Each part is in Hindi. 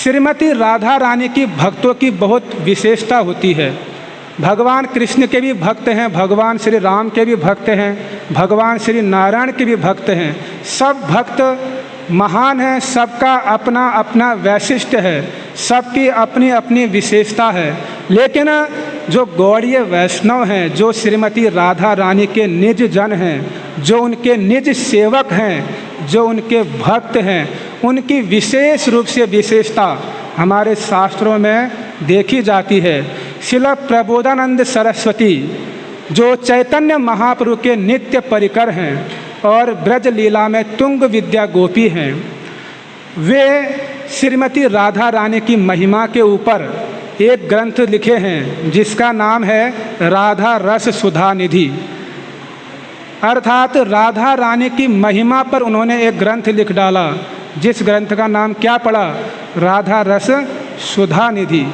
श्रीमती राधा रानी की भक्तों की बहुत विशेषता होती है। भगवान कृष्ण के भी भक्त हैं, भगवान श्री राम के भी भक्त हैं, भगवान श्री नारायण के भी भक्त हैं। सब भक्त महान हैं, सबका अपना अपना वैशिष्ट्य है, सबकी अपनी अपनी विशेषता है। लेकिन जो गौड़ीय वैष्णव हैं, जो श्रीमती राधा रानी के निज जन हैं, जो उनके निज सेवक हैं, जो उनके भक्त हैं, उनकी विशेष रूप से विशेषता हमारे शास्त्रों में देखी जाती है। श्रील प्रबोधानंद सरस्वती जो चैतन्य महाप्रभु के नित्य परिकर हैं और ब्रज लीला में तुंग विद्या गोपी हैं, वे श्रीमती राधा रानी की महिमा के ऊपर एक ग्रंथ लिखे हैं जिसका नाम है राधा रस सुधा निधि। अर्थात राधा रानी की महिमा पर उन्होंने एक ग्रंथ लिख डाला, जिस ग्रंथ का नाम क्या पड़ा? राधा रस सुधा निधि।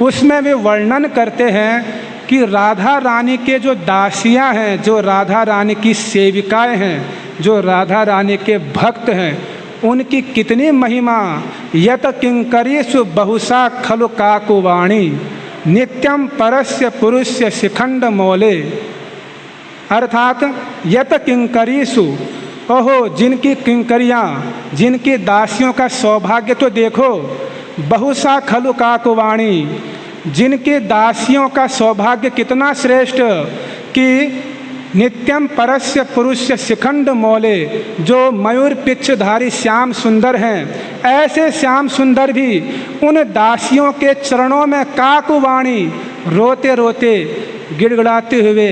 उसमें वे वर्णन करते हैं कि राधा रानी के जो दासियां हैं, जो राधा रानी की सेविकाएं हैं, जो राधा रानी के भक्त हैं, उनकी कितनी महिमा। यत किंकरीषु बहुशा खलु काकुवाणी नित्यम परस्य पुरुष्य शिखंड मौले। अर्थात यत किंकरीषु, ओहो जिनकी किंकरियाँ, जिनकी दासियों का सौभाग्य तो देखो। बहुशा खलु काकुवाणी, जिनके दासियों का सौभाग्य कितना श्रेष्ठ कि नित्यम परस्य पुरुष्य शिखंड मौले, जो मयूर पिच्छधारी श्याम सुंदर हैं, ऐसे श्याम सुंदर भी उन दासियों के चरणों में काकुवाणी रोते रोते गिड़गिड़ाते हुए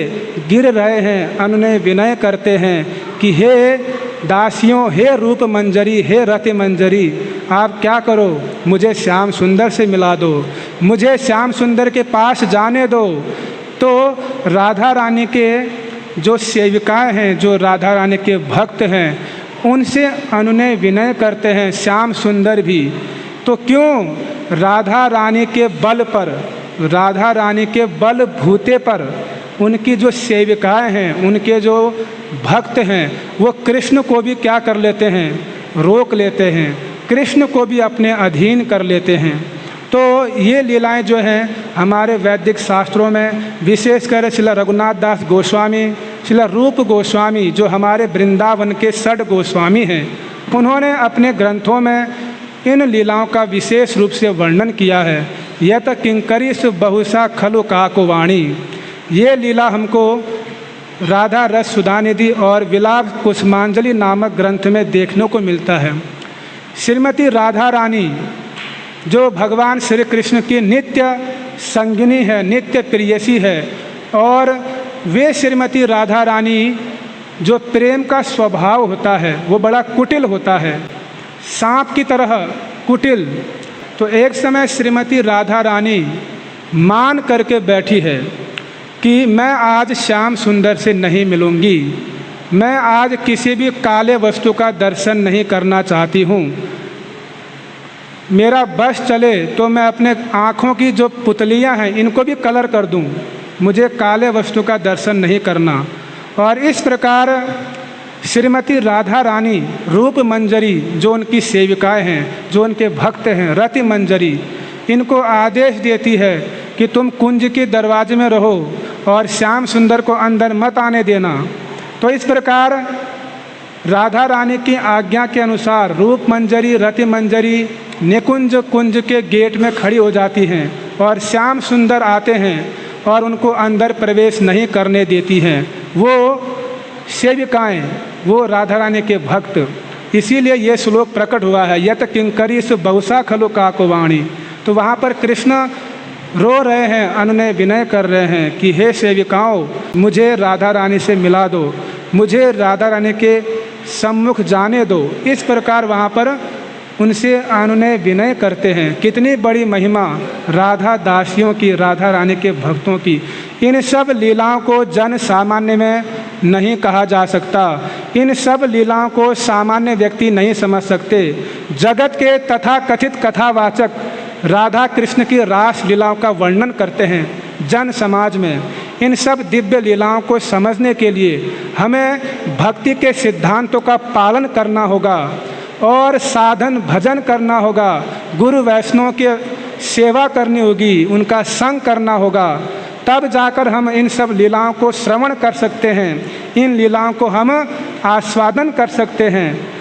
गिर रहे हैं, अनुनय विनय करते हैं कि हे दासियों, हे रूप मंजरी, हे रति मंजरी, आप क्या करो, मुझे श्याम सुंदर से मिला दो, मुझे श्याम सुंदर के पास जाने दो। तो राधा रानी के जो सेविकाएं हैं, जो राधा रानी के भक्त हैं, उनसे अनुनय विनय करते हैं श्याम सुंदर भी। तो क्यों? राधा रानी के बल पर, राधा रानी के बल भूते पर उनकी जो सेविकाएं हैं, उनके जो भक्त हैं, वो कृष्ण को भी क्या कर लेते हैं? रोक लेते हैं, कृष्ण को भी अपने अधीन कर लेते हैं। तो ये लीलाएं जो हैं हमारे वैदिक शास्त्रों में, विशेषकर श्रील रघुनाथ दास गोस्वामी, श्रील रूप गोस्वामी, जो हमारे वृंदावन के षड गोस्वामी हैं, उन्होंने अपने ग्रंथों में इन लीलाओं का विशेष रूप से वर्णन किया है। यत किंकरीषु बहुशा खलु काकुवाणी, ये लीला हमको राधा रस सुधा निधि और विलाप कुसुमांजलि नामक ग्रंथ में देखने को मिलता है। श्रीमती राधा रानी जो भगवान श्री कृष्ण की नित्य संगिनी है, नित्य प्रेयसी है, और वे श्रीमती राधा रानी जो प्रेम का स्वभाव होता है वो बड़ा कुटिल होता है, सांप की तरह कुटिल। तो एक समय श्रीमती राधा रानी मान करके बैठी है कि मैं आज श्याम सुंदर से नहीं मिलूँगी, मैं आज किसी भी काले वस्तु का दर्शन नहीं करना चाहती हूँ। मेरा बस चले तो मैं अपने आँखों की जो पुतलियाँ हैं इनको भी कलर कर दूँ, मुझे काले वस्तु का दर्शन नहीं करना। और इस प्रकार श्रीमती राधा रानी रूप मंजरी, जो उनकी सेविकाएं हैं, जो उनके भक्त हैं, रति मंजरी, इनको आदेश देती है कि तुम कुंज के दरवाजे में रहो और श्याम सुंदर को अंदर मत आने देना। तो इस प्रकार राधा रानी की आज्ञा के अनुसार रूप मंजरी, रति मंजरी निकुंज कुंज के गेट में खड़ी हो जाती हैं और श्याम सुंदर आते हैं और उनको अंदर प्रवेश नहीं करने देती हैं वो सेविकाएं, वो राधा रानी के भक्त। इसीलिए ये श्लोक प्रकट हुआ है, यत किंकरीषु बहुशा खलु काकुवाणी। तो वहाँ पर कृष्ण रो रहे हैं, अनुनय विनय कर रहे हैं कि हे सेविकाओं, मुझे राधा रानी से मिला दो, मुझे राधा रानी के सम्मुख जाने दो। इस प्रकार वहाँ पर उनसे अनुनय विनय करते हैं। कितनी बड़ी महिमा राधा दासियों की, राधा रानी के भक्तों की। इन सब लीलाओं को जन सामान्य में नहीं कहा जा सकता, इन सब लीलाओं को सामान्य व्यक्ति नहीं समझ सकते। जगत के तथा कथित कथावाचक राधा कृष्ण की रास लीलाओं का वर्णन करते हैं जन समाज में। इन सब दिव्य लीलाओं को समझने के लिए हमें भक्ति के सिद्धांतों का पालन करना होगा और साधन भजन करना होगा, गुरु वैष्णव के सेवा करनी होगी, उनका संग करना होगा, तब जाकर हम इन सब लीलाओं को श्रवण कर सकते हैं, इन लीलाओं को हम आस्वादन कर सकते हैं।